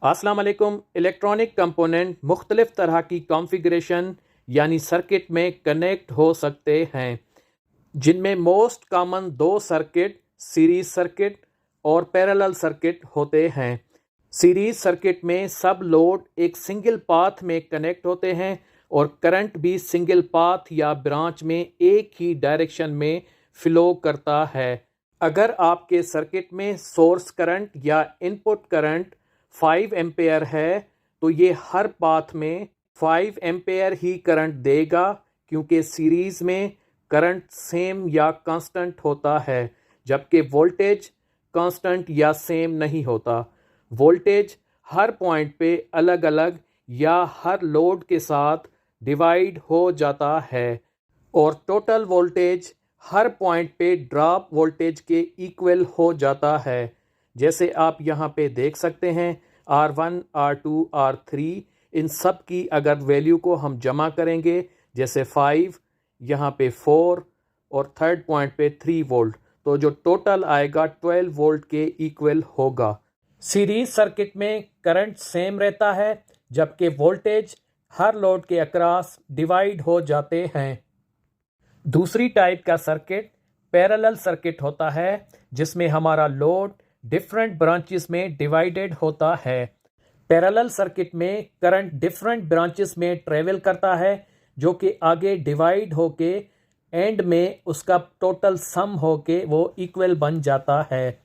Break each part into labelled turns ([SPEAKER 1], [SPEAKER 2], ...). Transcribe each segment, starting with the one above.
[SPEAKER 1] अस्सलाम वालेकुम। Electronic component मुख्तलिफ तरह की कॉन्फ़िगरेशन यानी सर्किट में कनेक्ट हो सकते हैं, जिनमें मोस्ट कॉमन दो सर्किट सीरीज सर्किट और पैरेलल सर्किट होते हैं। सीरीज सर्किट में सब लोड एक सिंगल पाथ में कनेक्ट होते हैं और करंट भी सिंगल पाथ या ब्रांच में एक ही डायरेक्शन में फ्लो करता है। अगर आपके सर्किट में सोर्स करंट या इनपुट करंट 5 एम्पेयर है तो ये हर पाथ में 5 एम्पेयर ही करंट देगा, क्योंकि सीरीज में करंट सेम या कांस्टेंट होता है, जबकि वोल्टेज कांस्टेंट या सेम नहीं होता। वोल्टेज हर पॉइंट पे अलग अलग या हर लोड के साथ डिवाइड हो जाता है और टोटल वोल्टेज हर पॉइंट पे ड्रॉप वोल्टेज के इक्वल हो जाता है। जैसे आप यहाँ पे देख सकते हैं R1, R2, R3, इन सब की अगर वैल्यू को हम जमा करेंगे, जैसे 5, यहाँ पे 4 और थर्ड पॉइंट पे 3 वोल्ट, तो जो टोटल आएगा 12 वोल्ट के इक्वल होगा। सीरीज सर्किट में करंट सेम रहता है, जबकि वोल्टेज हर लोड के अक्रॉस डिवाइड हो जाते हैं। दूसरी टाइप का सर्किट पैरेलल सर्किट होता है, जिसमें हमारा लोड डिफरेंट ब्रांचेस में डिवाइडेड होता है। पैरेलल सर्किट में करंट डिफरेंट ब्रांचेस में ट्रेवल करता है, जो कि आगे डिवाइड होके एंड में उसका टोटल सम होके वो इक्वल बन जाता है।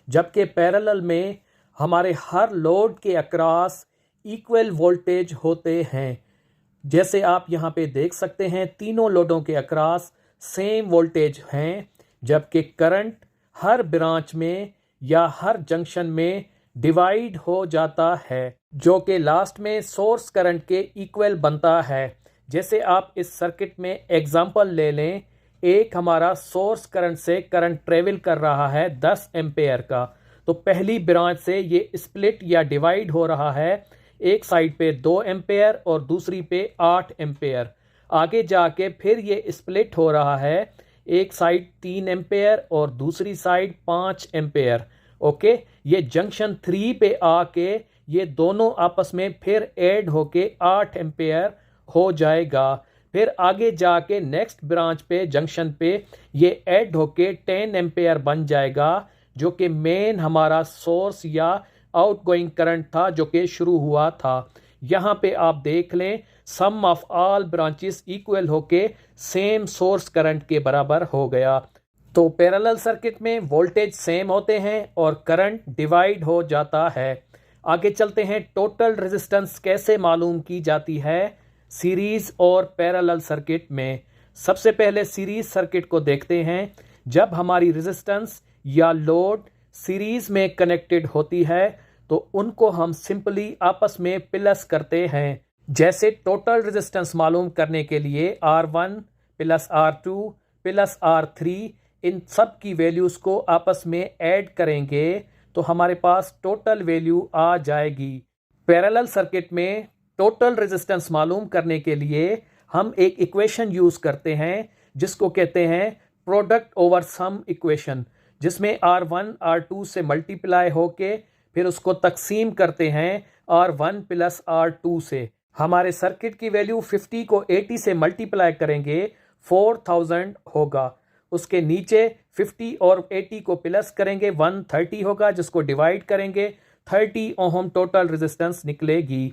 [SPEAKER 1] जबकि पैरेलल में हमारे हर लोड के अक्रॉस इक्वल वोल्टेज होते हैं। जैसे आप यहाँ पे देख सकते हैं, तीनों लोडों के अक्रॉस सेम वोल्टेज हैं, जबकि करंट हर ब्रांच में या हर जंक्शन में डिवाइड हो जाता है, जो कि लास्ट में सोर्स करंट के इक्वल बनता है। जैसे आप इस सर्किट में एग्जांपल ले लें, एक हमारा सोर्स करंट से करंट ट्रेवल कर रहा है 10 एम्पेयर का, तो पहली ब्रांच से ये स्प्लिट या डिवाइड हो रहा है, एक साइड पे 2 एम्पेयर और दूसरी पे 8 एम्पेयर। आगे जाके फिर ये स्प्लिट हो रहा है, एक साइड 3 एम्पेयर और दूसरी साइड 5 एम्पेयर। ओके, ये जंक्शन 3 पे आके ये दोनों आपस में फिर ऐड होके 8 एम्पेयर हो जाएगा। फिर आगे जाके नेक्स्ट ब्रांच पे जंक्शन पे ये ऐड होके 10 एम्पेयर बन जाएगा, जो कि मेन हमारा सोर्स या आउटगोइंग करंट था, जो कि शुरू हुआ था। यहाँ पे आप देख लें, सम ऑफ ऑल ब्रांचेस इक्वल होके सेम सोर्स करंट के बराबर हो गया। तो पैरेलल सर्किट में वोल्टेज सेम होते हैं और करंट डिवाइड हो जाता है। आगे चलते हैं, टोटल रेजिस्टेंस कैसे मालूम की जाती है सीरीज और पैरेलल सर्किट में। सबसे पहले सीरीज सर्किट को देखते हैं। जब हमारी रेजिस्टेंस या लोड सीरीज में कनेक्टेड होती है तो उनको हम सिंपली आपस में प्लस करते हैं। जैसे टोटल रेजिस्टेंस मालूम करने के लिए R1 plus R2 plus R3, इन सब की वैल्यूज को आपस में ऐड करेंगे तो हमारे पास टोटल वैल्यू आ जाएगी। पैरेलल सर्किट में टोटल रेजिस्टेंस मालूम करने के लिए हम एक इक्वेशन यूज करते हैं, जिसको कहते हैं प्रोडक्ट ओवर सम इक्वेशन, जिसमें R1 R2 से मल्टीप्लाई होके फिर उसको तकसीम करते हैं R1 प्लस R2 से। हमारे सर्किट की वैल्यू 50 को 80 से मल्टीप्लाई करेंगे 4000 होगा। उसके नीचे 50 और 80 को प्लस करेंगे 130 होगा, जिसको डिवाइड करेंगे 30 ओम टोटल रेजिस्टेंस निकलेगी।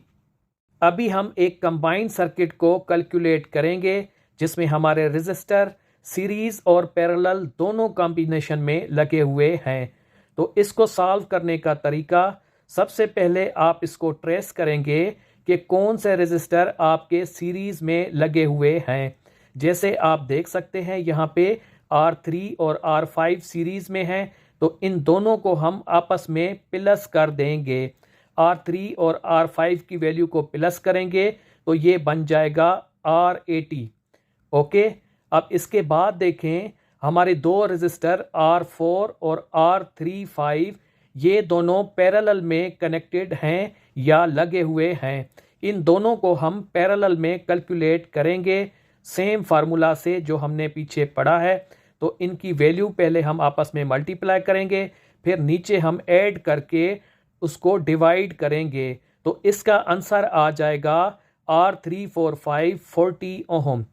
[SPEAKER 1] अभी हम एक कंबाइंड सर्किट को कैलकुलेट करेंगे, जिसमें हमारे रेजिस्टर सीरीज और पैरेलल दोनों कॉम्बिनेशन में लगे हुए हैं। तो इसको सॉल्व करने का तरीका, सबसे पहले आप इसको ट्रेस करेंगे कि कौन से रेजिस्टर आपके सीरीज में लगे हुए हैं। जैसे आप देख सकते हैं यहाँ पे R3 और R5 सीरीज में हैं, तो इन दोनों को हम आपस में प्लस कर देंगे। R3 और R5 की वैल्यू को प्लस करेंगे तो ये बन जाएगा R80। ओके, अब इसके बाद देखें, हमारे दो रेजिस्टर R4 और R35 ये दोनों पैरेलल में कनेक्टेड हैं या लगे हुए हैं। इन दोनों को हम पैरेलल में कैलकुलेट करेंगे सेम फार्मूला से जो हमने पीछे पढ़ा है। तो इनकी वैल्यू पहले हम आपस में मल्टीप्लाई करेंगे, फिर नीचे हम ऐड करके उसको डिवाइड करेंगे तो इसका आंसर आ जाएगा R345 40 ओहम।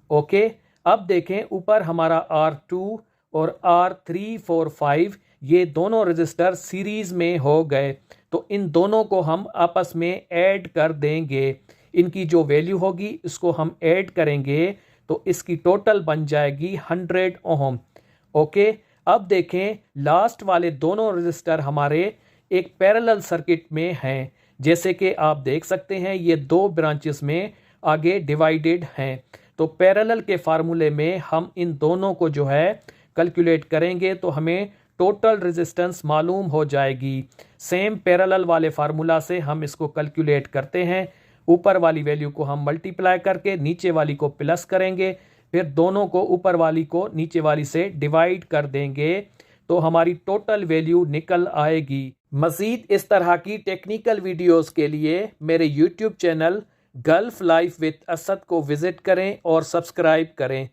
[SPEAKER 1] ओके, अब देखें ऊपर हमारा R2 और R345 ये दोनों रजिस्टर सीरीज में हो गए, तो इन दोनों को हम आपस में ऐड कर देंगे। इनकी जो वैल्यू होगी इसको हम ऐड करेंगे तो इसकी टोटल बन जाएगी 100 ओहम। ओके, अब देखें लास्ट वाले दोनों रजिस्टर हमारे एक पैरेलल सर्किट में हैं, जैसे कि आप देख सकते हैं ये दो ब्रांचेस में आगे डिवाइडेड हैं। तो पैरेलल के फार्मूले में हम इन दोनों को जो है कैलकुलेट करेंगे तो हमें टोटल रेजिस्टेंस मालूम हो जाएगी। सेम पैरेलल वाले फार्मूला से हम इसको कैलकुलेट करते हैं। ऊपर वाली वैल्यू को हम मल्टीप्लाई करके नीचे वाली को प्लस करेंगे, फिर दोनों को ऊपर वाली को नीचे वाली से डिवाइड कर देंगे तो हमारी टोटल वैल्यू निकल आएगी। मज़ीद इस तरह की टेक्निकल वीडियोस के लिए मेरे YouTube channel gulf life with Asad को विज़िट करें और सब्सक्राइब करें।